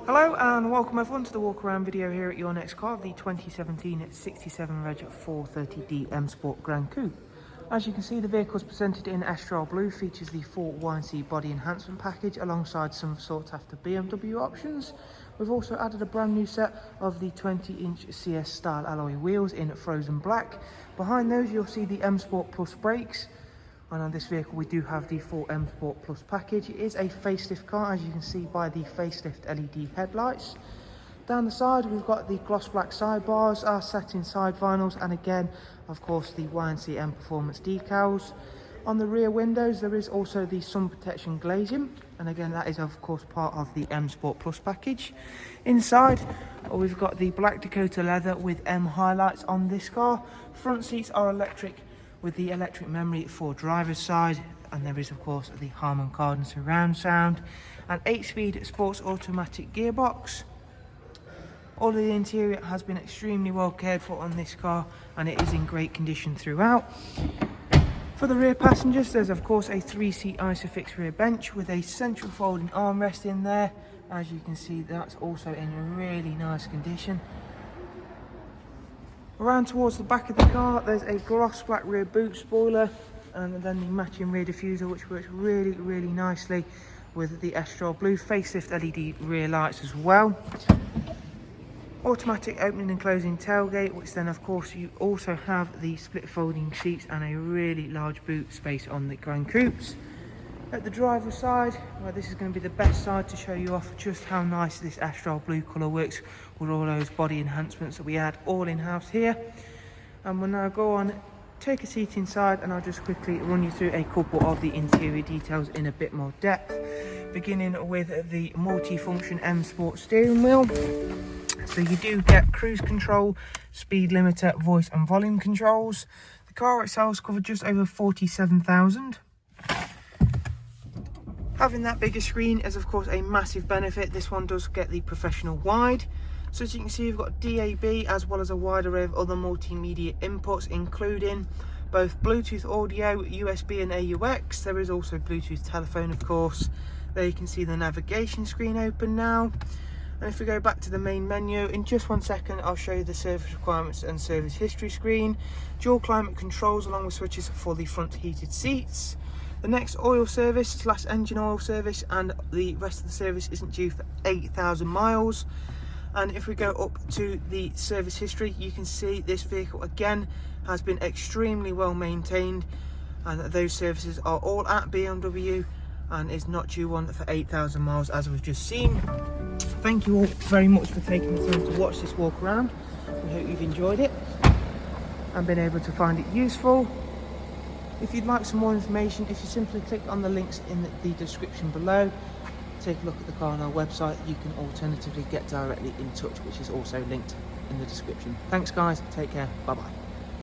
Hello and welcome everyone to the walk around video here at your next car, the 2017 67 Reg 430D M Sport Gran Coupe. As you can see, the vehicle is presented in Astral Blue, features the full YNC body enhancement package alongside some sought after BMW options. We've also added a brand new set of the 20-inch CS style alloy wheels in frozen black. Behind those you'll see the M Sport Plus brakes. And on this vehicle we do have the full M Sport Plus package. It is a facelift car, as you can see by the facelift LED headlights. Down the side we've got the gloss black sidebars, our satin side vinyls, and again of course the YNC Mperformance decals. On the rear windows there is also the sun protection glazing, and again that is of course part of the M Sport Plus package. Inside we've got the black Dakota leather with M highlights on this car. Front seats are electric with the electric memory for driver's side, and there is of course the Harman Kardon surround sound, an 8-speed sports automatic gearbox. All of the interior has been extremely well cared for on this car, and it is in great condition throughout. For the rear passengers there's of course a 3-seat Isofix rear bench with a central folding armrest in there. As you can see, that's also in really nice condition. Around towards the back of the car there's a gloss black rear boot spoiler, and then the matching rear diffuser which works really nicely with the Astral Blue facelift LED rear lights as well. Automatic opening and closing tailgate, which then of course you also have the split folding seats and a really large boot space on the Gran Coupes. At the driver's side, well, this is going to be the best side to show you off just how nice this Astral Blue colour works with all those body enhancements that we had all in-house here. And we'll now go on, take a seat inside, and I'll just quickly run you through a couple of the interior details in a bit more depth. Beginning with the multi-function M Sport steering wheel. So you do get cruise control, speed limiter, voice and volume controls. The car itself is covered just over 47,000. Having that bigger screen is of course a massive benefit. This one does get the professional wide. So as you can see, you've got DAB as well as a wide array of other multimedia inputs, including both Bluetooth audio, USB and AUX. There is also Bluetooth telephone of course. There you can see the navigation screen open now. And if we go back to the main menu, in just 1 second I'll show you the service requirements and service history screen. Dual climate controls along with switches for the front heated seats. The next oil service / engine oil service, and the rest of the service isn't due for 8,000 miles. And if we go up to the service history, you can see this vehicle again has been extremely well maintained, and those services are all at BMW and is not due one for 8,000 miles as we've just seen. Thank you all very much for taking the time to watch this walk around. We hope you've enjoyed it and been able to find it useful. If you'd like some more information, if you simply click on the links in the description below, take a look at the car on our website. You can alternatively get directly in touch, which is also linked in the description. Thanks guys, take care, bye bye.